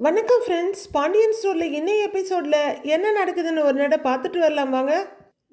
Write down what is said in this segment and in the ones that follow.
வணக்கம் ஃப்ரெண்ட்ஸ். பாண்டியன் ஸ்டோரில் இன்னைய எபிசோடில் என்ன நடக்குதுன்னு ஒரு நட பார்த்துட்டு வரலாம் வாங்க.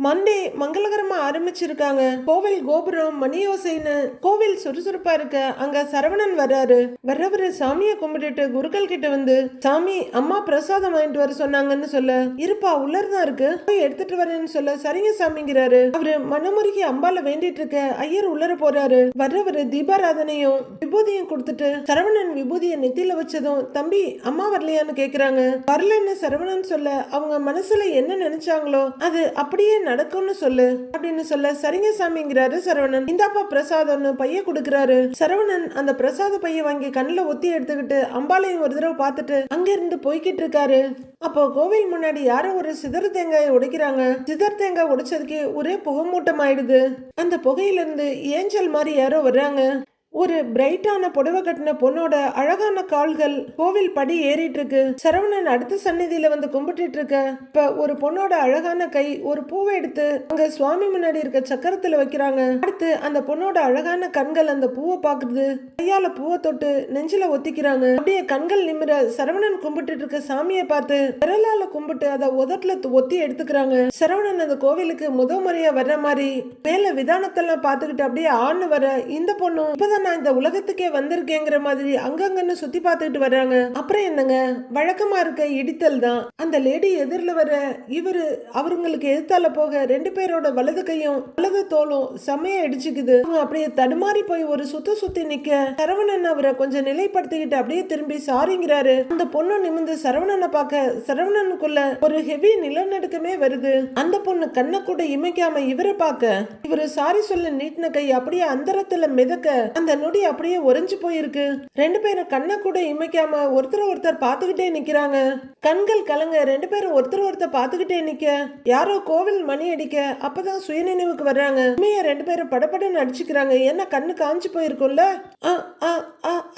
மண்டே மங்களகரமா ஆரம்பிச்சிருக்காங்க. கோவில் கோபுரம் மணியோசைன்னு கோவில் சுறுசுறுப்பா இருக்க அங்க சரவணன் வர்றாரு. வர்றவரு சாமியை கும்பிட்டுட்டு குருக்கள் கிட்ட வந்து, சாமி அம்மா பிரசாதம் வாங்கிட்டு வர சொன்னாங்கன்னு சொல்ல, இருப்பா உள்ளதான் இருக்கு போய் எடுத்துட்டு வரேன்னு சொல்ல, சரிங்க சாமிங்கிறாரு. அவரு மனமுருகி அம்பால வேண்டிட்டு இருக்க ஐயர் உள்ளர போறாரு. வர்றவரு தீபாராதனையும் விபூதியும் கொடுத்துட்டு, சரவணன் விபூதியை நெத்தியில வச்சதும், தம்பி அம்மா வரலையான்னு கேக்குறாங்க. வரலன்னு சரவணன் சொல்ல, அவங்க மனசுல என்ன நினைச்சாங்களோ அது அப்படியே நடக்கும்னு சொல்லு அப்படின்னு சொல்ல, சரிங்க சாமிங்கிறாரு சரவணன். இந்தாப்பா பிரசாதம்னு பைய கொடுக்கறாரு. சரவணன் அந்த பிரசாத பைய வாங்கி கண்ணுல ஒத்தி எடுத்துக்கிட்டு அம்பாலையும் ஒரு தடவை பார்த்துட்டு அங்க இருந்து போய்கிட்டு இருக்காரு. அப்போ கோவில் முன்னாடி யாரோ ஒரு சிதறு தேங்காயை உடைக்கிறாங்க. சிதறு தேங்காய் உடைச்சதுக்கு ஒரே புகை மூட்டம் ஆயிடுது. அந்த புகையில இருந்து ஏஞ்சல் மாதிரி யாரோ வர்றாங்க. ஒரு பிரைட்டான புடவை கட்டின பொண்ணோட அழகான கால்கள் கோவில் படி ஏறிட்டு இருக்கு. சரவணன் அடுத்த சந்நிதியில வந்து கும்பிட்டு இருக்க. இப்ப ஒரு பொண்ணோட அழகான கை ஒரு பூவை எடுத்து அங்க சுவாமி முன்னாடி இருக்க சக்கரத்துல வைக்கிறாங்க. அடுத்து அந்த பொண்ணோட அழகான கண்கள் அந்த பூவை பாக்குறது. கையால பூவை தொட்டு நெஞ்சில ஒத்திக்கிறாங்க. அப்படியே கண்கள் நிமிர சரவணன் கும்பிட்டு இருக்க சாமியை பார்த்து விரலால கும்பிட்டு அதை உதட்டுல ஒத்தி எடுத்துக்கிறாங்க. சரவணன் அந்த கோவிலுக்கு முறையா வர்ற மாதிரி மேல விதானத்தெல்லாம் பார்த்துக்கிட்டு அப்படியே ஆண் வர, இந்த பொண்ணும் இப்பதான் நான் இந்த உலகத்துக்கே வந்திருக்கேங்கிற மாதிரி அங்கங்கன்னு சுத்தி பார்த்துக்கிட்டு வர்றாங்க. அப்புறம் என்னங்க, வழக்கமா இருக்க இடித்தல் தான். அந்த லேடி எதிரில் வர இவரு அவங்களுக்கு எதிர்த்தால போக ரெண்டு பேரோட வலது கையும் வலது தோளும் செமையா இடிச்சுக்குது. அவங்க அப்படியே தடுமாறி போய் ஒரு சுத்தி நிக்க, சரவணன் அவரை கொஞ்சம் நிலைப்படுத்திக்கிட்டு அப்படியே திரும்பி சாரிங்கிறாரு. அந்த பொண்ணு நிமிந்து சரவணனை பார்க்க சரவணனுக்குள்ள ஒரு ஹெவி நிலநடுக்கமே வருது. அந்த பொண்ணு கண்ணை கூட இமைக்காம இவரை பார்க்க, இவரு சாரி சொல்ல நீட்டின கை அப்படியே அந்தரத்துல மிதக்க அந்த நொடி அப்படியே உறைஞ்சு போயிருக்கு. ரெண்டு பேரும் கண்ணை கூட இமைக்காம ஒருத்தர் பார்த்துக்கிட்டே நிக்கிறாங்க. கண்கள் கலங்க ரெண்டு பேரும் ஒருத்தர் பார்த்துக்கிட்டே நிக்க, யாரோ கோவில் மணி அடிக்க அப்பதான் சுயநினைவுக்கு வர்றாங்க. உண்மையா ரெண்டு பேரும் படப்படன்னு அடிச்சுக்கிறாங்க. என்ன கண்ணு காஞ்சி போயிருக்கும்ல.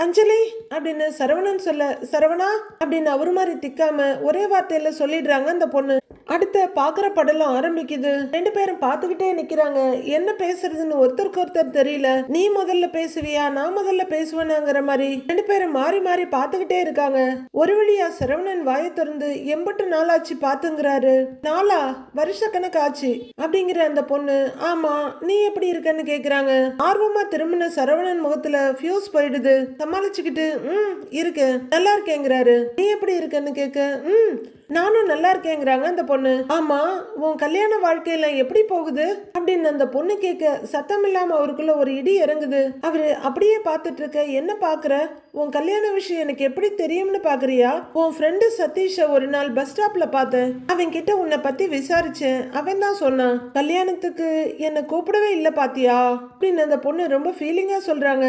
அஞ்சலி அப்படின்னு சரவணன் சொல்ல, சரவணா அப்படின்னு அவரு மாதிரி திக்காம ஒரே வார்த்தையில சொல்லிடுறாங்க அந்த பொண்ணு. அடுத்த பாக்குற படலம் ஆரம்பிக்குது. ரெண்டு பேரும் பார்த்துக்கிட்டே நிக்கிறாங்க. என்ன பேசுறதுன்னு ஒருத்தருக்கு ஒருத்தர் தெரியல. நீ முதல்ல பேசுவியா நான் முதல்ல பேசுவேனாங்கிற மாதிரி ரெண்டு பேரும் மாறி மாறி பார்த்துக்கிட்டே இருக்காங்க. ஒரு வழியா சரவணன் வாயை திறந்து, எம்பட்டு நாளாச்சு பாத்துங்கிறாரு. நாளா? வருஷ கணக்கு ஆச்சு அப்படிங்கிற அந்த பொண்ணு, ஆமா நீ எப்படி இருக்கன்னு கேக்குறாங்க. ஆர்வமா திரும்பின சரவணன் முகத்துல ஃபியூஸ் போயிடுது. சமாளிச்சுக்கிட்டு இருக்கு நல்லா இருக்கேங்கிறாரு. நீ எப்படி இருக்கன்னு கேட்க, நானும் நல்லா இருக்கேங்கிறாங்க அந்த பொண்ணு. ஆமா உன் கல்யாண வாழ்க்கையில எப்படி போகுது அப்படின்னு அந்த பொண்ணு கேட்க, சத்தம் இல்லாம அவருக்குள்ள ஒரு இடி இறங்குது. அவரு அப்படியே பார்த்துட்டு இருக்க, என்ன பாக்குற, உன் கல்யாண விஷயம் எனக்கு எப்படி தெரியும்னு பாக்குறியா? உன் ஃப்ரெண்டு சதீஷ ஒரு நாள் பஸ் ஸ்டாப்ல பார்த்தேன். அவன் கிட்ட உன்னை பத்தி விசாரிச்சேன். அவன் தான் சொன்னான் கல்யாணத்துக்கு என்ன கூப்பிடவே இல்லை பாத்தியா அப்படின்னு அந்த பொண்ணு ரொம்ப ஃபீலிங்கா சொல்றாங்க.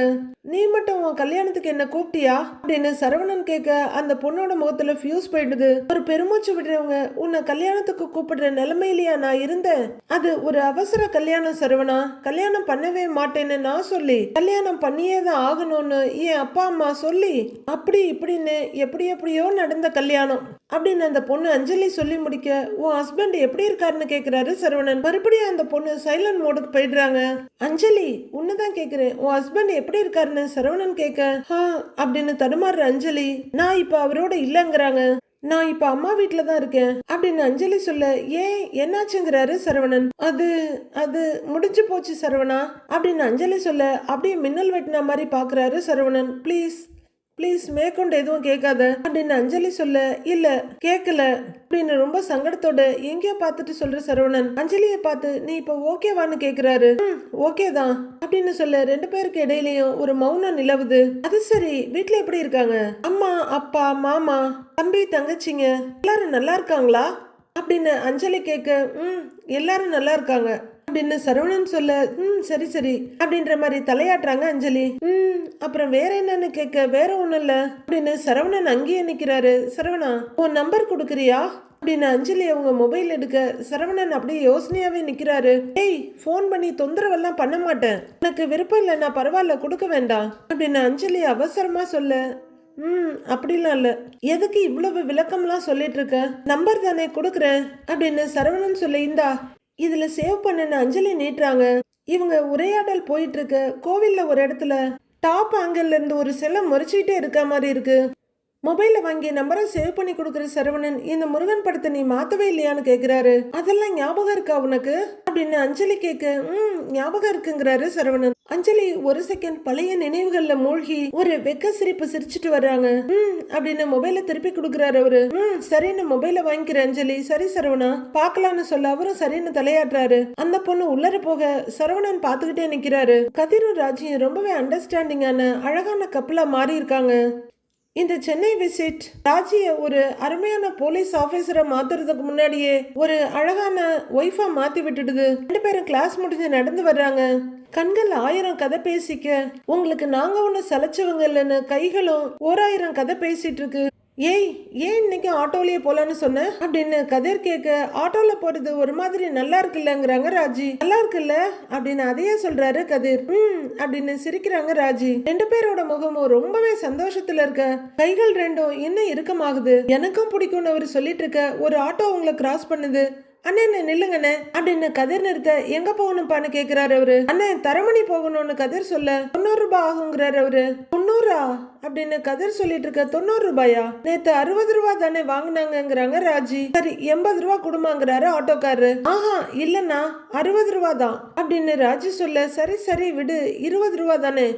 நீ மட்டும் உன் கல்யாணத்துக்கு என்ன கூப்பிட்டியா அப்படின்னு சரவணன் கேட்க, அந்த பொண்ணோட முகத்துல ஃபியூஸ் போயிடுது. ஒரு பெருமூச்சு விடுறவங்க, உன்னை கல்யாணத்துக்கு கூப்பிடுற நிலைமையிலயா நான் இருந்தேன்? அது ஒரு அவசர கல்யாணம் சரவணா. கல்யாணம் பண்ணவே மாட்டேன்னு நான் சொல்லி கல்யாணம் பண்ணியே தான் ஆகணும்னு என் அப்பா அம்மா சொல்லி அப்படி இப்படின்னு எப்படியோ நடந்த கல்யாணம் அப்படின்னு அந்த பொண்ணு அஞ்சலி சொல்லி முடிக்க, உன் ஹஸ்பண்ட் எப்படி இருக்காருன்னு கேக்குறாரு சரவணன். மறுபடியும் அந்த பொண்ணு சைலண்ட் மோடுக்கு போயிடுறாங்க. அஞ்சலி உன்னதான் கேக்குறேன், உன் ஹஸ்பண்ட் எப்படி இருக்காருன்னு சரவணன் கேட்க, அப்படின்னு தடுமாறுற அஞ்சலி, நான் இப்ப அவரோட இல்லங்கிறாங்க. நான் இப்ப அம்மா வீட்டுல தான் இருக்கேன் அப்படின்னு அஞ்சலி சொல்ல, ஏன் என்னாச்சுங்கிறாரு சரவணன். அது முடிஞ்சு போச்சு சரவணா அப்படின்னு அஞ்சலி சொல்ல, அப்படியே மின்னல் வெட்டின மாதிரி பாக்குறாரு சரவணன். ப்ளீஸ் மேற்கொண்டு எதுவும் கேட்காத அப்படின்னு அஞ்சலி சொல்ல, இல்ல கேட்கல அப்படின்னு ரொம்ப சங்கடத்தோட எங்கேயோ பார்த்துட்டு சொல்ற சரவணன் அஞ்சலியை பார்த்து, நீ இப்ப ஓகேவான்னு கேக்குறாரு. ஓகே தான் அப்படின்னு சொல்ல, ரெண்டு பேருக்கு இடையிலயும் ஒரு மௌனம் நிலவுது. அது சரி, வீட்டுல எப்படி இருக்காங்க? அம்மா அப்பா மாமா தம்பி தங்கச்சிங்க எல்லாரும் நல்லா இருக்காங்களா அப்படின்னு அஞ்சலி கேட்க, எல்லாரும் நல்லா இருக்காங்க அப்படின்னு சரவணன் சொல்ல, சரி அப்படின்ற மாதிரி தலையாட்டுறாங்க அஞ்சலி. அப்புறம் வேற என்னன்னு கேட்க, வேற ஒண்ணும் இல்ல அப்படின்னு சரவணன் அங்கேயே நிக்கிறாரு. சரவணா உன் நம்பர் கொடுக்குறியா அப்படின்னு அஞ்சலி அவங்க மொபைல் எடுக்க, சரவணன் அப்படியே யோசனையாவே நிக்கிறாரு. ஏய் போன் பண்ணி தொந்தரவெல்லாம் பண்ண மாட்டேன், எனக்கு விருப்பம் இல்லை, நான் பரவாயில்ல கொடுக்க வேண்டாம் அப்படின்னு அஞ்சலி அவசரமா சொல்ல, அப்படிலாம் இல்ல, எதுக்கு இவ்வளவு விளக்கம்லாம் சொல்லிட்டு இருக்க, நம்பர் தானே கொடுக்குறேன் அப்படின்னு சரவணன் சொல்ல, இந்தா இதுல சேவ் பண்ணு அஞ்சலி நீட்டுறாங்க. இவங்க உரையாடல் போயிட்டு இருக்க கோவில்ல ஒரு இடத்துல டாப் ஆங்கிள் இருந்து ஒரு சிலை முறைச்சிட்டே இருக்க மாதிரி இருக்கு. மொபைல வாங்கி நம்பரை சேவ் பண்ணி கொடுக்குற சரவணன் இந்த முருகன் படத்தை நீ மாத்தவே இல்லையான்னு கேக்குறாரு. அதெல்லாம் ஞாபகம் இருக்கா உனக்கு அப்படின்னு அஞ்சலி கேட்க ஞாபகம் இருக்குங்கிறாரு சரவணன். அஞ்சலி ஒரு செகண்ட் பழைய நினைவுகள்ல மூழ்கி ஒரு வெக்க சிரிப்பு சிரிச்சிட்டு வர்றாங்க. அப்படின்னு மொபைல திருப்பி கொடுக்குறாரு அவரு. சரின்னு மொபைல வாங்கிக்கிற அஞ்சலி சரி சரவணா பாக்கலாம்னு சொல்ல அவரும் சரின்னு தலையாட்டுறாரு. அந்த பொண்ணு உள்ளர போக சரவணன் பாத்துக்கிட்டே நிக்கிறாரு. கதிரும் ராஜியும் ரொம்பவே அண்டர்ஸ்டாண்டிங்கான அழகான கப்பலா மாறி இருக்காங்க. இந்த சென்னை விசிட் ராஜிய ஒரு அருமையான போலீஸ் ஆபீசரை மாத்துறதுக்கு முன்னாடியே ஒரு அழகான ஒய்ஃபா மாத்தி விட்டுடுது. 2 பேரும் கிளாஸ் முடிஞ்சு நடந்து வர்றாங்க. கண்கள் 1000 கதை பேசிக்க உங்களுக்கு நாங்க ஒண்ணு சலைச்சவங்க இல்லைன்னு கைகளும் 1000 கதை பேசிட்டு இருக்கு. ஏய் ஏன் இன்னைக்கு ஆட்டோலயே போலான்னு சொன்ன அப்படின்னு கதிர் கேட்க ஆட்டோல போறது ஒரு மாதிரி நல்லா இருக்குல்லங்கிறாங்க ராஜி. நல்லா இருக்குல்ல அப்படின்னு அதையே சொல்றாரு கதிர். அப்படின்னு சிரிக்கிறாங்க ராஜி. 2 பேரோட முகமும் ரொம்பவே சந்தோஷத்துல இருக்க. கைகள் ரெண்டும் இன்னும் இறுக்கமாகுது. எனக்கும் பிடிக்கும்னு அவர் சொல்லிட்டு இருக்க ஒரு ஆட்டோ உங்களை கிராஸ் பண்ணுது. அண்ணே நில்லுங்கண்ணே அப்படின்னு கதிர் நிறுத்த எங்க போகணும்பான்னு கேக்குறாரு அவரு. அண்ணே தரமணி போகணும்னு கதிர் சொல்ல 90 ரூபாய் ஆகுங்கிறாரு அவரு. 90 அப்படின்னு கதிர் சொல்லிட்டு இருக்க 90 ரூபாயா நேத்து 60 ரூபாய் தானே வாங்கினாங்கிறாங்க ராஜி. சரி 80 ரூபாய் கொடுமாங்கிறாரு ஆட்டோக்காரரு. ஆஹா இல்லன்னா 60 ரூபாய் தான் அப்படின்னு ராஜி சொல்ல சரி சரி விடு 20 ரூபாய் தானே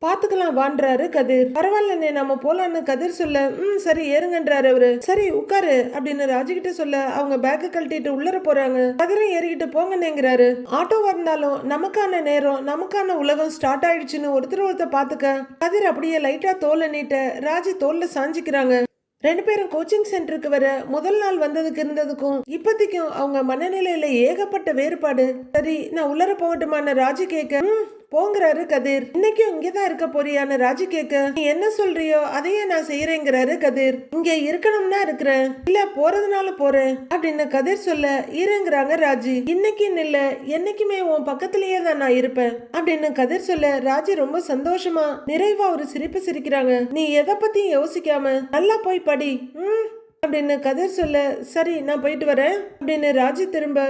பாத்துக்கலாம் வான்றாரு கதிர். பரவாயில்லண்ணே நம்ம போலான்னு கதிர் சொல்ல சரி ஏறுங்கன்றாரு அவரு. சரி உட்காரு அப்படின்னு ராஜிகிட்ட சொல்ல அவங்க பேக்க கழட்டிட்டு உள்ளர போறாங்க. கதிரும் ஏறிக்கிட்டு போங்கன்னேங்கிறாரு. ஆட்டோ வந்தாலும் நமக்கான நேரம் நமக்கான உலகம் ஸ்டார்ட் ஆயிடுச்சுன்னு ஒருத்தர் பாத்துக்க கதிர் அப்படியே லைட்டா தோலை நீட்ட ராஜி தோல்ல சாஞ்சிக்கிறாங்க. 2 பேரும் கோச்சிங் சென்டருக்கு வர முதல் நாள் வந்ததுக்கு இருந்ததுக்கும் இப்பத்திக்கும் அவங்க மனநிலையில ஏகப்பட்ட வேறுபாடு. சரி நான் உள்ளர போகட்டுமான ராஜி கேட்க போங்கிறாரு கதிர். இன்னைக்கும் இங்கதான் இருக்க போறியான ராஜி கேட்க நீ என்ன சொல்றியோ அதையே நான் செய்யறேங்கிறாரு கதிர். இங்க இருக்கணும்னா இருக்கிறேன் இல்ல போறதுனால போறேன் அப்படின்னு கதிர் சொல்ல இருங்கிறாங்க ராஜி. இன்னைக்குன்னு இல்ல என்னைக்குமே உன் பக்கத்திலேயே தான் நான் இருப்பேன் அப்படின்னு கதிர் சொல்ல ராஜி ரொம்ப சந்தோஷமா நிறைவா ஒரு சிரிப்பு சிரிக்கிறாங்க. நீ எதை பத்தியும் யோசிக்காம நல்லா போய் படி அப்படின்னு கதிர் சொல்ல சரி நான் போயிட்டு வரேன் அப்படின்னு ராஜி திரும்ப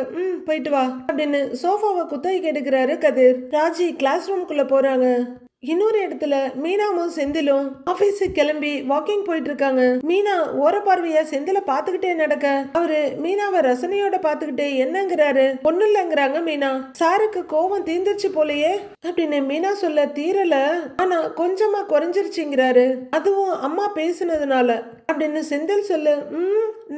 போயிட்டு வா அப்படின்னு சோஃபாவை குத்தகைக்கு எடுக்கிறாரு கதிர். ராஜி கிளாஸ் ரூம்குள்ள போறாங்க. இன்னொரு இடத்துல மீனாவும் செந்திலும் ஆபீஸுக்கு கிளம்பி வாக்கிங் போயிட்டு இருக்காங்க. மீனா ஓரப்பார்வையா செந்தில பாத்துக்கிட்டே நடக்க அவரு மீனாவை ரசனையோட பாத்துக்கிட்டே என்னங்கிறாரு. ஒண்ணு இல்லங்கிறாங்க மீனா. சாருக்கு கோவம் தீந்துருச்சு போலயே அப்படின்னு மீனா சொல்ல தீரல ஆனா கொஞ்சமா குறைஞ்சிருச்சுங்கிறாரு. அதுவும் அம்மா பேசுனதுனால அப்படின்னு செந்தில் சொல்ல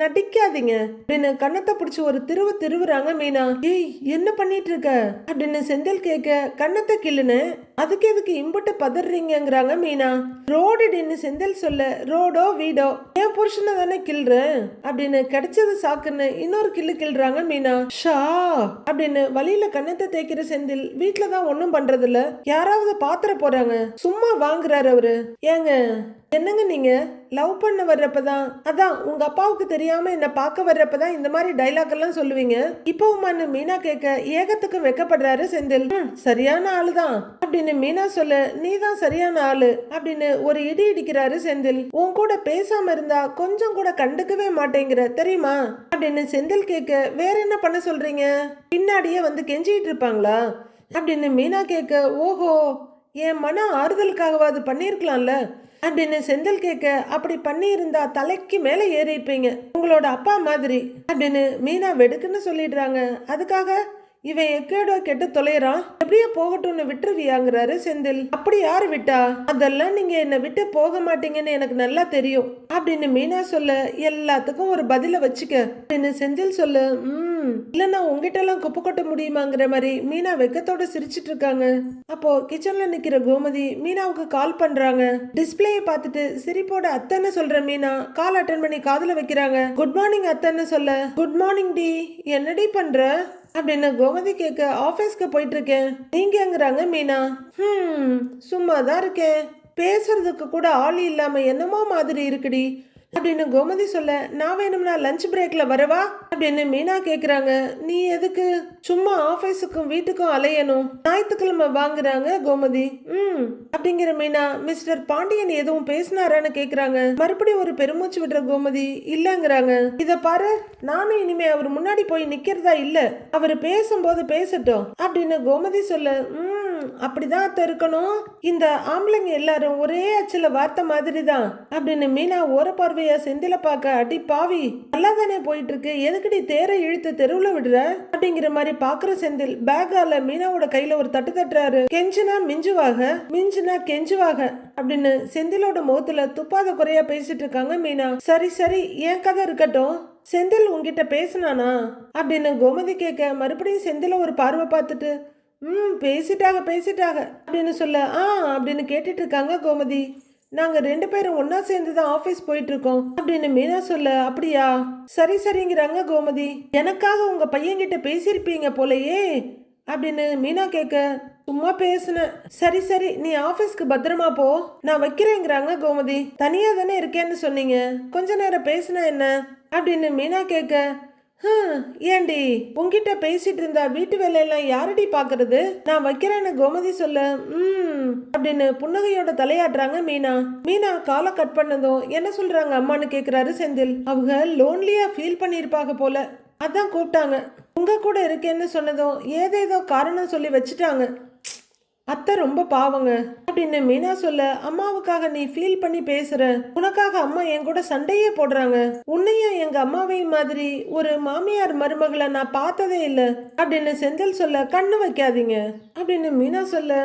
நடிக்காதீங்க அப்படின்னு கண்ணத்தை பிடிச்சி ஒரு திருவுறாங்க மீனா. ஏய் என்ன பண்ணிட்டு இருக்க அப்படின்னு செந்தில் கேட்க கண்ணத்தை கிள்ளுன்னு அதுக்கு எதுக்கு இம்புட்டு பதறீங்கிறாங்க மீனா. ரோடுன்னு செந்தில் சொல்ல ரோடோ வீடோ என் புருஷனை தானே கிள்றேன் அப்படின்னு கிடைச்சது சாக்குன்னு இன்னொரு கிள்ளுறாங்க மீனா. ஷா அப்படின்னு வழியில கண்ணத்தை தேய்க்கிற செந்தில் வீட்டுலதான் ஒன்னும் பண்றது இல்ல யாராவது பாத்திர போறாங்க சும்மா வாங்குறாரு அவரு. ஏங்க என்னங்க நீங்க லவ் பண்ண வர்றப்பதான் அதான் உங்க அப்பாவுக்கு தெரியாம என்ன பார்க்க வர்றப்பதான் இந்த மாதிரி டைலாக் எல்லாம் சொல்லுவீங்க இப்பவுமான்னு மீனா கேட்க ஏகத்துக்கு வெக்கப்படுறாரு செந்தில். சரியான ஆளுதான் அப்படின்னு மீனா சொல்ல நீதான் சரியான ஆளு அப்படின்னு ஒரு இடி இடிக்கிறாரு செந்தில். உன் கூட பேசாம இருந்தா கொஞ்சம் கூட கண்டுக்கவே மாட்டேங்கிற தெரியுமா அப்படின்னு செந்தில் கேட்க வேற என்ன பண்ண சொல்றீங்க பின்னாடியே வந்து கெஞ்சிட்டு இருப்பாங்களா அப்படின்னு மீனா கேட்க ஓஹோ என் மன ஆறுதலுக்காகவாது பண்ணிருக்கலாம்ல அப்படின்னு செந்தில் கேட்க அப்படி பண்ணி இருந்தா தலைக்கு மேல ஏறிப்பீங்க உங்களோட அப்பா மாதிரி அப்படின்னு மீனா வெடுக்குன்னு சொல்லிடுறாங்க. அதுக்காக இவன் எக்கேடோ கெட்டு தொலைறான் எப்படியே போகட்டும்னு விட்டுருவியாங்கிறாரு செந்தில். அப்படி யாரு விட்டா அதெல்லாம் நீங்க என்ன விட்டு போக மாட்டீங்கன்னு எனக்கு நல்லா தெரியும் அப்படின்னு மீனா சொல்ல எல்லாத்துக்கும் ஒரு பதில வச்சுக்க அப்படின்னு செந்தில் சொல்ல இல்லன்னா உங்ககிட்ட எல்லாம் குப்பை கொட்ட முடியுமாங்கிற மாதிரி மீனா வெக்கத்தோட சிரிச்சிட்டு இருக்காங்க. அப்போ கிச்சன்ல நிக்கிற கோமதி மீனாவுக்கு கால் பண்றாங்க. டிஸ்பிளேயை பார்த்துட்டு சிரிப்போட அத்தன்னு சொல்ற மீனா கால் அட்டன் பண்ணி காதுல வைக்கிறாங்க. குட் மார்னிங் அத்தன்னு சொல்ல குட் மார்னிங் டி என்னடி பண்ற அப்படின்னு கோமதி கேட்க ஆபீஸ்க்கு போயிட்டு இருக்கேன் நீங்கங்கிறாங்க மீனா. சும்மாதான் இருக்கேன் பேசுறதுக்கு கூட ஆள் இல்லாம என்னமோ மாதிரி இருக்குடி அப்படின்னு கோமதி சொல்ல, நான் வேணும்னா லஞ்ச் பிரேக்ல வரவா அப்படின்னு மீனா கேக்குறாங்க. நீ எதுக்கு சும்மா ஆபீஸுக்கும் வீட்டுக்கும் அலையணும், ஞாயிற்றுக்கிழமை வாங்குறாங்க கோமதி. அப்படிங்கிற மீனா, மிஸ்டர் பாண்டியன் எதுவும் பேசினாரான்னு கேக்குறாங்க. மறுபடியும் ஒரு பெருமூச்சு விடுற கோமதி இல்லங்கிறாங்க. இத பாரு, நானும் இனிமே அவர் முன்னாடி போய் நிக்கிறதா இல்ல, அவர் பேசும்போது பேசட்டும் அப்படின்னு கோமதி சொல்ல, அப்படிதான் அத்தை இருக்கணும், இந்த ஆம்பளைங்க எல்லாரும் ஒரே அச்சுல வார்த்தை மாதிரி தான் அப்படின்னு மீனா ஓர பார்வையா செந்தில பார்க்க, அடி பாவி நல்லா தானே போயிட்டு இருக்கு, எதுக்கடி தேரை இழுத்து தெருவுல விடுற அப்படிங்கிற மாதிரி பாக்குற செந்தில் பேக்கால மீனாவோட கையில ஒரு தட்டு தட்டுறாரு. கெஞ்சுனா மிஞ்சுவாக, மிஞ்சுனா கெஞ்சுவாக அப்படின்னு செந்திலோட முகத்துல துப்பாத குறையா பேசிட்டு இருக்காங்க மீனா. சரி சரி, என் கதை இருக்கட்டும், செந்தில் உங்ககிட்ட பேசினானா அப்படின்னு கோமதி கேட்க, மறுபடியும் செந்தில ஒரு பார்வை பார்த்துட்டு பேசிட்டாங்க பேசிட்டாங்க அப்படின்னு சொல்ல, அப்படின்னு கேட்டுட்டு இருக்காங்க கோமதி. நாங்க 2 பேரும் ஒன்னா சேர்ந்து தான் ஆபீஸ் போயிட்டு இருக்கோம் அப்படின்னு மீனா சொல்ல, அப்படியா, சரி சரிங்கிறாங்க கோமதி. எனக்காக உங்க பையன்கிட்ட பேசியிருப்பீங்க போலயே அப்படின்னு மீனா கேட்க, சும்மா பேசுனேன். சரி சரி, நீ ஆபீஸ்க்கு பத்திரமா போ, நான் வைக்கிறேங்கிறாங்க கோமதி. தனியா தானே இருக்கேன்னு சொன்னீங்க, கொஞ்ச நேரம் பேசுனா என்ன அப்படின்னு மீனா கேட்க, ஏண்டி உங்ககிட்ட பேசிட்டு இருந்தா வீட்டு வேலையெல்லாம் யாரடி பாக்குறது, நான் வைக்கிறேன்னு கோமதி சொல்ல, அப்படின்னு புன்னகையோட தலையாட்டுறாங்க மீனா. மீனா காலை கட் பண்ணதும் என்ன சொல்றாங்க அம்மான்னு கேக்குறாரு செந்தில். அவங்க லோன்லியா ஃபீல் பண்ணிருப்பாங்க போல, அதான் கூப்பிட்டாங்க. உங்க கூட இருக்கேன்னு சொன்னதும் ஏதேதோ காரணம் சொல்லி வச்சுட்டாங்க. அத்தை ரொம்ப பாவங்க அப்படின்னு மீனா சொல்ல, அம்மாவுக்காக நீ ஃபீல் பண்ணி பேசுற, உனக்காக அம்மா என் கூட சண்டையே போடுறாங்க, உன்னையும் எங்க அம்மாவையும் மாதிரி ஒரு மாமியார் மருமகளை நான் பார்த்ததே இல்லை அப்படின்னு செந்தில் சொல்ல, கண்ணு வைக்காதீங்க அப்படின்னு மீனா சொல்ல,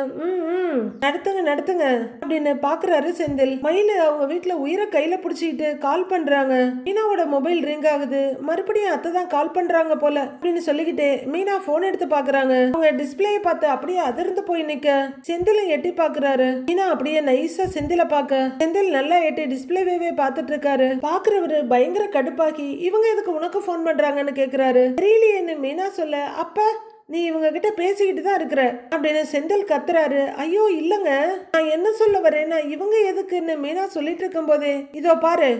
நடத்துங்க நடத்துங்க அப்படின்னு பாக்குறாரு செந்தில். மயிலு அவங்க வீட்டுல உயிரை கையில புடிச்சுக்கிட்டு கால் பண்றாங்க. மீனாவோட மொபைல் ரிங் ஆகுது. மறுபடியும் அத்தை தான் கால் பண்றாங்க போல அப்படின்னு சொல்லிக்கிட்டு மீனா போன் எடுத்து பாக்குறாங்க. அவங்க டிஸ்பிளே பார்த்து அப்படியே அதிர்ந்து போய் நிக்க செந்தில எட்டி பாக்குறாரு. மீனா அப்படியே நைஸா செந்தில பாக்க, செந்தில் நல்லா எட்டி டிஸ்பிளேவே பாத்துட்டு இருக்காரு. பாக்குறவரு பயங்கர கடுப்பாக்கி, இவங்க எதுக்கு உனக்கு போன் பண்றாங்கன்னு கேக்குறாரு. தெரியலையேன்னு மீனா சொல்ல, அப்ப நீ இவங்க கிட்ட பேசிக்கிட்டு தான் இருக்கிற அப்படின்னு செந்தில் கத்துறாரு. ஐயோ இல்லங்க, நான் என்ன சொல்ல வரேன்னா இவங்க எதுக்குன்னு மீனா சொல்லிட்டு இருக்கும் போதே, இதோ பாரு,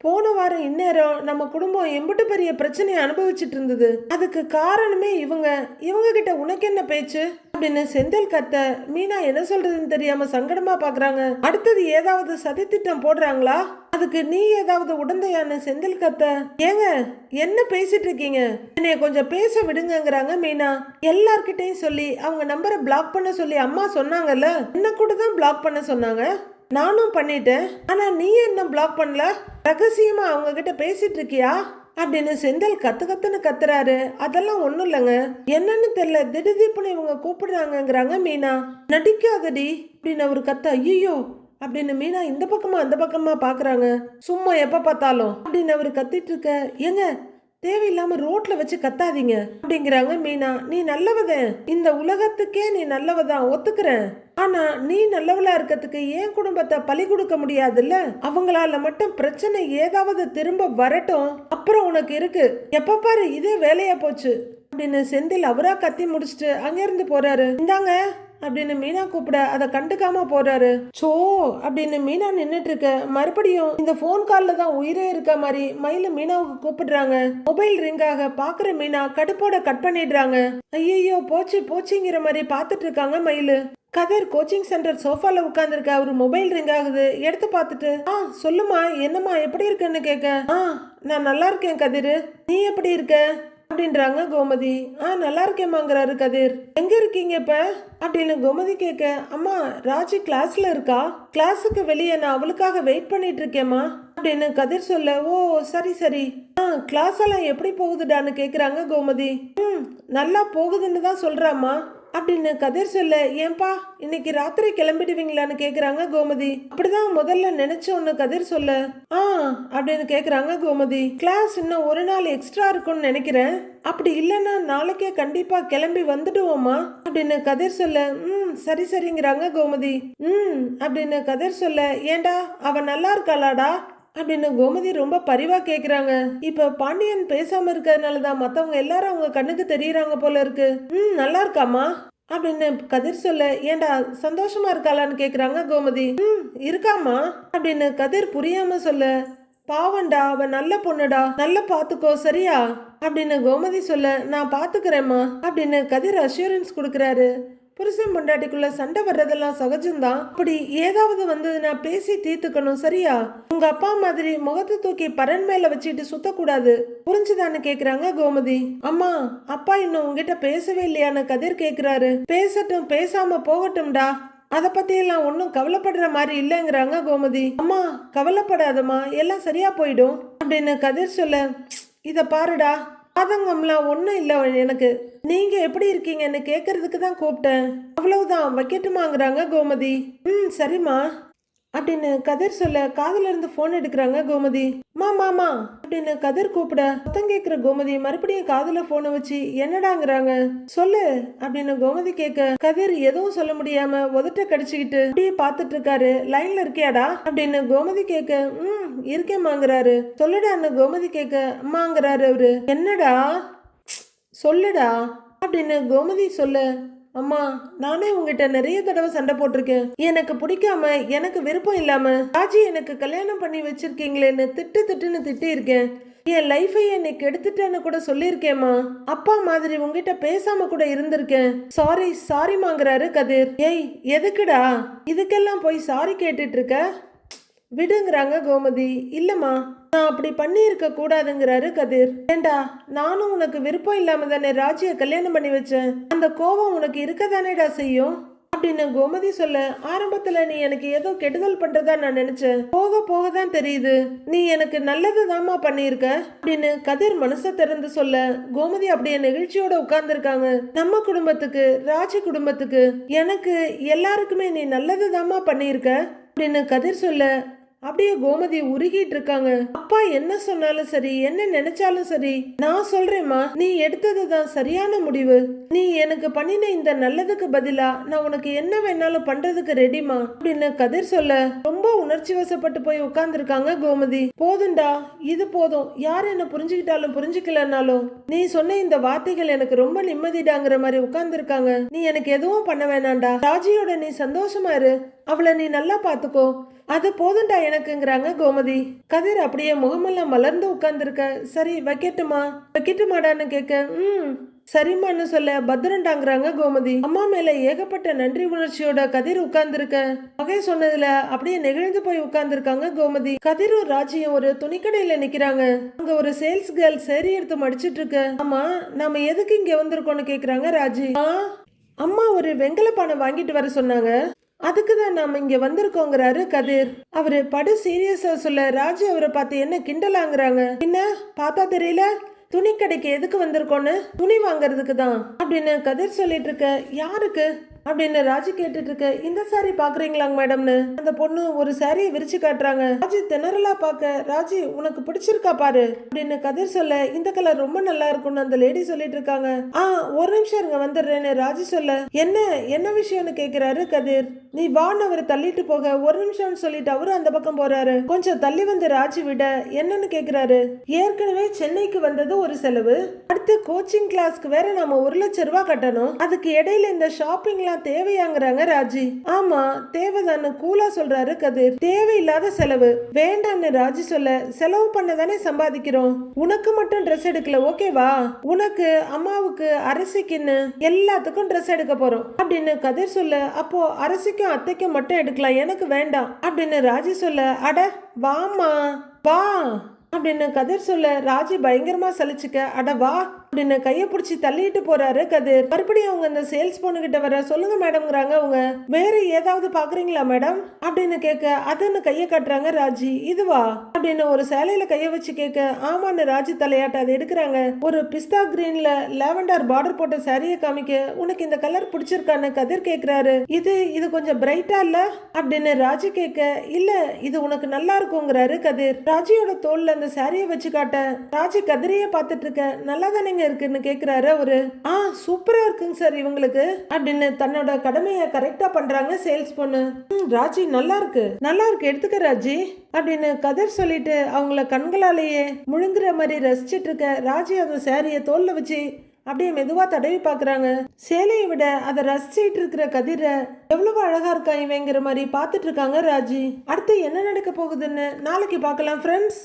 போன வாரம் இந்நேரம் நம்ம குடும்பம் எம்பிட்டு பெரிய பிரச்சனையை அனுபவிச்சுட்டு இருந்தது, அதுக்கு காரணமே இவங்க கிட்ட உனக்கு என்ன பேச்சு அப்படின்னு செந்தில் கத்த, மீனா என்ன சொல்றதுன்னு தெரியாம சங்கடமா பாக்குறாங்க. அடுத்தது ஏதாவது சதித்திட்டம் போடுறாங்களா, அதுக்கு நீ ஏதாவது உடந்தையான்னு செந்தில் கத்த, ஏங்க என்ன பேசிட்டு இருக்கீங்க, என்னைய கொஞ்சம் பேச விடுங்கிறாங்க மீனா. எல்லார்கிட்டையும் சொல்லி அவங்க நம்பரை பிளாக் பண்ண சொல்லி அம்மா சொன்னாங்கல்ல, என்ன கூட தான் பிளாக் பண்ண சொன்னாங்க, நானும் பண்ணிட்டேன், ஆனா நீ என்ன பிளாக் பண்ணல, ரகசியமா அவங்க கிட்ட பேசிட்டு இருக்கியா அப்படின்னு செந்தில் கத்துன்னு கத்துறாரு. அதெல்லாம் ஒண்ணும் இல்லைங்க, என்னன்னு தெரியல, திடீர்னு இவங்க கூப்பிடுறாங்கிறாங்க மீனா. நடிக்காதடி அப்படின்னு அவர் கத்த, ஐயோ அப்படின்னு மீனா இந்த பக்கமா அந்த பக்கமா பாக்குறாங்க. சும்மா எப்ப பார்த்தாலும் அப்படின்னு அவர் கத்திட்டு இருக்க, ஏங்க தேவையில்லாம ரோட்ல வச்சு கத்தாதீங்க அப்படிங்கிறாங்க மீனா. நீ நல்லவதான், இந்த உலகத்துக்கே நீ நல்லவதான் ஒத்துக்கிறேன், ஆனா நீ நல்லவளா இருக்கிறதுக்கு என் குடும்பத்தை பலி கொடுக்க முடியாதுல்ல, அவங்களால மட்டும் பிரச்சனை ஏதாவது திரும்ப வரட்டும், அப்புறம் உனக்கு இருக்கு, எப்ப பாரு இதே வேலையா போச்சு அப்படின்னு செந்தில் அவரா கத்தி முடிச்சுட்டு அங்கிருந்து போறாரு. இந்தாங்க அப்படின்னு மீனா கூப்பிட அதை கண்டுக்காம போறாரு. சோ அப்படின்னு மீனா நின்னுட்டு இருக்க, மறுபடியும் இந்த போன் கால்ல தான் உயிரே இருக்க மாதிரி மயில மீனாவுக்கு கூப்பிடுறாங்க. மொபைல் ரிங்காக பாக்குற மீனா கடுப்போட கட் பண்ணிடுறாங்க. ஐயோ போச்சு போச்சுங்கிற மாதிரி பாத்துட்டு இருக்காங்க மயிலு. கதிர் கோச்சிங் சென்டர் சோஃபால உட்கார்ந்துருக்க, அவரு மொபைல் ரிங் ஆகுது. எடுத்து பார்த்துட்டு, சொல்லுமா என்னம்மா எப்படி இருக்குன்னு கேட்க, நான் நல்லா இருக்கேன் கதிர், நீ எப்படி இருக்க அப்படின்றாங்க கோமதி. நல்லா இருக்கேம்மாங்கிறாரு கதிர். எங்க இருக்கீங்க இப்ப அப்படின்னு கோமதி கேட்க, அம்மா ராஜி கிளாஸ்ல இருக்கா, கிளாஸுக்கு வெளியே நான் அவளுக்காக வெயிட் பண்ணிட்டு இருக்கேம்மா அப்படின்னு கதிர் சொல்ல, ஓ சரி சரி, கிளாஸ் எல்லாம் எப்படி போகுதுடான்னு கேக்குறாங்க கோமதி. நல்லா போகுதுன்னு தான் சொல்றாம்மா அப்படின்னு கதிர் சொல்ல, ஏன்பா இன்னைக்கு ராத்திரி கிளம்பிடுவீங்களான்னு கேக்குறாங்க கோமதி. அப்படிதான் முதல்ல நினைச்சோன்னு கதிர் சொல்ல, அப்படின்னு கேக்குறாங்க கோமதி. கிளாஸ் இன்னும் ஒரு நாள் எக்ஸ்ட்ரா இருக்கும்னு நினைக்கிறேன், அப்படி இல்லைன்னா நாளைக்கே கண்டிப்பா கிளம்பி வந்துடுவோமா அப்படின்னு கதிர் சொல்ல, சரி சரிங்கிறாங்க கோமதி. அப்படின்னு கதிர் சொல்ல, ஏண்டா அவ நல்லா இருக்காளாடா அப்படின்னு கோமதி ரொம்ப பரிவா கேக்குறாங்க. இப்ப பாண்டியன் பேசாம இருக்கிறதுனாலதான் மத்தவங்க எல்லாரும் அவங்க கண்ணுக்கு தெரியறாங்க போல இருக்கு. நல்லா இருக்காமா அப்படின்னு கதிர் சொல்ல, ஏண்டா சந்தோஷமா இருக்காளான்னு கேக்குறாங்க கோமதி. இருக்காமா அப்படின்னு கதிர் புரியாம சொல்ல, பாவண்டா, அவ நல்ல பொண்ணுடா, நல்ல பாத்துக்கோ சரியா அப்படின்னு கோமதி சொல்ல, நான் பாத்துக்கிறேம்மா அப்படின்னு கதிர் அஷூரன்ஸ் கொடுக்கறாரு. புருஷன் பொண்டாட்டிக்குள்ள சண்டை வர்றதெல்லாம் சகஜம்தான். அப்படி ஏதாவது வந்ததுன்னா பேசி தீர்த்துக்கணும் சரியா? உங்க அப்பா மாதிரி முகத்தை தூக்கி பரன் மேல வச்சுட்டு சுத்தக்கூடாது, புரிஞ்சுதான்னு கேக்குறாங்க கோமதி. அம்மா, அப்பா இன்னும் உங்ககிட்ட பேசவே இல்லையான்னு கதிர் கேக்குறாரு. பேசட்டும், பேசாம போகட்டும்டா, அத பத்தி எல்லாம் ஒன்னும் கவலைப்படுற மாதிரி இல்லைங்கிறாங்க கோமதி. அம்மா கவலைப்படாதம்மா, எல்லாம் சரியா போயிடும் அப்படின்னு கதிர் சொல்ல, இத பாருடா, ஆதங்கம்லாம் ஒன்றும் இல்லை எனக்கு, நீங்க எப்படி இருக்கீங்கன்னு கேட்கறதுக்கு தான் கூப்பிட்டேன், அவ்வளவுதான், வைக்கட்டுமாங்கிறாங்க கோமதி. சரிம்மா அப்படின்னு கதிர் சொல்ல, காதுல இருந்து போன் எடுக்கிறாங்க கோமதி. மாமா அப்படின்னு கதிர் கூப்பிட சத்தம் கேட்கிற கோமதி மறுபடியும் காதுல போனை வச்சு என்னடாங்கிறாங்க. சொல்லு அப்படின்னு கோமதி கேட்க, கதிர் எதுவும் சொல்ல முடியாம உதட்ட கடிச்சுக்கிட்டு அப்படியே பாத்துட்டு இருக்காரு. லைன்ல இருக்கியாடா அப்படின்னு கோமதி கேட்க, இருக்கேம்மாங்கிறாரு. சொல்லுடான்னு கோமதி கேட்க, அம்மாங்கிறாரு அவரு. என்னடா சொல்லுடா அப்படின்னு கோமதி சொல்ல, அம்மா, நானே உங்ககிட்ட நிறைய தடவை சண்டை போட்டிருக்கேன். எனக்கு பிடிக்காம, எனக்கு விருப்பம் இல்லாம ராஜி எனக்கு கல்யாணம் பண்ணி வச்சிருக்கீங்களேன்னு திட்டுன்னு திட்டி இருக்கேன். என் லைஃபை என்னைக்கு எடுத்துட்டேன்னு கூட சொல்லியிருக்கேம்மா. அப்பா மாதிரி உங்ககிட்ட பேசாம கூட இருந்திருக்கேன். சாரிமாங்கிறாரு கதிர். ஏய், எதுக்குடா இதுக்கெல்லாம் போய் சாரி கேட்டுட்டு இருக்க, விடுங்கிறாங்க கோமதி. இல்லம்மா, நான் அப்படி பண்ணி இருக்க கூடாதுங்கிறாரு கதிர். ஏண்டா, நானும் உனக்கு விருப்பம் இல்லாம தானே ராஜிய கல்யாணம் பண்ணி வச்சேன், அந்த கோபம் உனக்கு இருக்கதானேடா செய்யும் அப்படின்னு கோமதி சொல்ல, ஆரம்பத்துல நீ எனக்கு ஏதோ கெடுதல் பண்றதா நான் நினைச்சேன், போக போக தான் தெரியுது நீ எனக்கு நல்லதுதாம்மா பண்ணியிருக்க அப்படின்னு கதிர் மனசை திறந்து சொல்ல, கோமதி அப்படியே நெகிழ்ச்சியோட உட்கார்ந்துருக்காங்க. நம்ம குடும்பத்துக்கு, ராஜி குடும்பத்துக்கு, எனக்கு எல்லாருக்குமே நீ நல்லதுதாம்மா பண்ணியிருக்க அப்படின்னு கதிர் சொல்ல, அப்படியே கோமதி உருகிட்டு இருக்காங்க. அப்பா என்ன சொன்னாலும் சரி, என்ன நினைச்சாலும் சரி, நான் சொல்றேம்மா, நீ எடுத்ததுதான் சரியான முடிவு. நீ எனக்கு பண்ணின இந்த நல்லதுக்கு பதிலா நான் உனக்கு என்ன வேணாலும் பண்றதுக்கு ரெடிமா அப்படின்னு கதிர் சொல்ல, ரொம்ப உணர்ச்சி வசப்பட்டு போய் உட்கார்ந்துருக்காங்க கோமதி. போதும்டா, இது போதும், யார் என்ன புரிஞ்சுக்கிட்டாலும் புரிஞ்சுக்கலனாலும் நீ சொன்ன இந்த வார்த்தைகள் எனக்கு ரொம்ப நிம்மதிடாங்கிற மாதிரி உட்கார்ந்துருக்காங்க. நீ எனக்கு எதுவும் பண்ண வேணாண்டா, ராஜியோட நீ சந்தோஷமா இரு, அவளை நீ நல்லா பாத்துக்கோ, அது போதுண்டா எனக்குங்கிறாங்க கோமதி. கதிர் அப்படியே முகமெல்லாம் மலர்ந்து உட்கார்ந்துருக்க. சரி, வைக்கட்டுமாடான்னு கேட்க, சரிம்மான்னு சொல்ல, பத்திரண்டாங்கிறாங்க கோமதி. அம்மா மேல ஏகப்பட்ட நன்றி உணர்ச்சியோட கதிர் உட்கார்ந்துருக்க. மகை சொன்னதுல அப்படியே நெகிழ்ந்து போய் உட்கார்ந்துருக்காங்க கோமதி. கதிரும் ராஜியும் ஒரு துணிக்கடையில நிக்கிறாங்க. அங்க ஒரு சேல்ஸ் கேர்ள் சேரி எடுத்து மடிச்சிட்டு இருக்கு. ஆமா, நாம எதுக்கு இங்க வந்திருக்கோம்னு கேக்குறாங்க ராஜி. அம்மா ஒரு வெங்கல பானை வாங்கிட்டு வர சொன்னாங்க, அதுக்குதான் நாம இங்க வந்திருக்கோங்கிறாரு கதிர். அவரு படு சீரியஸா சொல்ல, ராஜு அவரை பார்த்து என்ன கிண்டலாங்கிறாங்க. என்ன பார்த்தா தெரியல, துணி கடைக்கு எதுக்கு வந்திருக்கோன்னு, துணி வாங்கறதுக்கு தான் அப்படின்னு கதிர் சொல்லிட்டு இருக்க. யாருக்கு அப்படின்னு ராஜி கேட்டுட்டு இருக்க. இந்த சாரி பாக்குறீங்களாங்க மேடம்னு அந்த பொண்ணு ஒரு சாரியை விரிச்சு காட்டுறாங்க. ராஜி திணறலா பாக்க, ராஜி உனக்கு பிடிச்சிருக்கா பாரு அப்படின்னு கதிர் சொல்ல, இந்த கலர் ரொம்ப நல்லா இருக்கும்னு அந்த லேடி சொல்லிட்டு இருக்காங்க. ஒரு நிமிஷம் இருங்க, வந்துடுறேன்னு ராஜி சொல்ல, என்ன விஷயம்னு கேக்குறாரு கதிர். நீ வான்னு அவரை தள்ளிட்டு போக, ஒரு நிமிஷம்னு சொல்லிட்டு அவரு அந்த பக்கம் போறாரு. கொஞ்சம் தள்ளி வந்து ராஜி விட, என்னன்னு கேக்குறாரு. ஏற்கனவே சென்னைக்கு வந்தது ஒரு செலவு, அடுத்து கோச்சிங் கிளாஸ்க்கு வேற நாம 1 லட்சம் ரூபாய் கட்டணும், அதுக்கு இடையில இந்த ஷாப்பிங்லாம் தேவையாங்கிறாங்க ராஜி. ஆமா, தேவைதான்னு கூலா சொல்றாரு கதிர். தேவையில்லாத செலவு வேண்டான்னு ராஜி சொல்ல, செலவு பண்ணதானே சம்பாதிக்கிறோம், உனக்கு மட்டும் ட்ரெஸ் எடுக்கல ஓகேவா, உனக்கு, அம்மாவுக்கு, அரசிக்குன்னு எல்லாத்துக்கும் ட்ரெஸ் எடுக்க போறோம் அப்படின்னு கதிர் சொல்ல, அப்போ அரசிக்கும் அத்தைக்கும் மட்டும் எடுக்கலாம், எனக்கு வேண்டாம் அப்படின்னு ராஜி சொல்ல, அட வாமா வா அப்படின்னு கதிர் சொல்ல, ராஜி பயங்கரமா சலிச்சுக்க, அட வா அப்படின்னு கையை பிடிச்சி தள்ளிட்டு போறாரு கதிர். மறுபடியும் அவங்க இந்த சேல்ஸ் பொண்ணு கிட்ட வர, சொல்லுங்க மேடம்ங்கிறாங்க அவங்க. வேற ஏதாவது பாக்குறீங்களா மேடம் அப்படின்னு கேட்க, அதுன்னு கையை காட்டுறாங்க ராஜி. இதுவா அப்படின்னு ஒரு சேலையில கைய வச்சு கேட்க, ஆமான்னு ராஜி தலையாட்ட அதை எடுக்கிறாங்க. ஒரு பிஸ்தா கிரீன்ல லாவெண்டர் பார்டர் போட்ட சாரியை காமிக்க, உனக்கு இந்த கலர் பிடிச்சிருக்கான்னு கதிர் கேக்குறாரு. இது கொஞ்சம் பிரைட்டா இல்ல அப்படின்னு ராஜி கேட்க, இல்ல இது உனக்கு நல்லா இருக்குங்கிறாரு கதிர். ராஜியோட தோல்ல அந்த சாரியை வச்சு காட்ட, ராஜி கதிரையே பார்த்துட்டு இருக்க, நல்லா தானேங்க இருக்குன்னு கேக்குறாரு அவரு. சூப்பரா இருக்குங்க சார் இவங்களுக்கு அப்படின்னு தன்னோட கடமையை கரெக்டா பண்றாங்க சேல்ஸ் பொண்ணு. ராஜி நல்லா இருக்கு எடுத்துக்க ராஜி அப்படின்னு கதிர் சொல்லிட்டு அவங்கள கண்களாலேயே முழுங்குற மாதிரி ரசிச்சிட்டு இருக்க. ராஜி அந்த சாரிய தோல்ல வச்சு அப்படியே மெதுவா தடவி பாக்குறாங்க. சேலையை விட அதை ரசிச்சிட்டு இருக்கிற கதிர எவ்வளவு அழகா இருக்கா இவங்கிற மாதிரி பாத்துட்டு இருக்காங்க ராஜி. அடுத்து என்ன நடக்க போகுதுன்னு நாளைக்கு பார்க்கலாம் ஃப்ரெண்ட்ஸ்.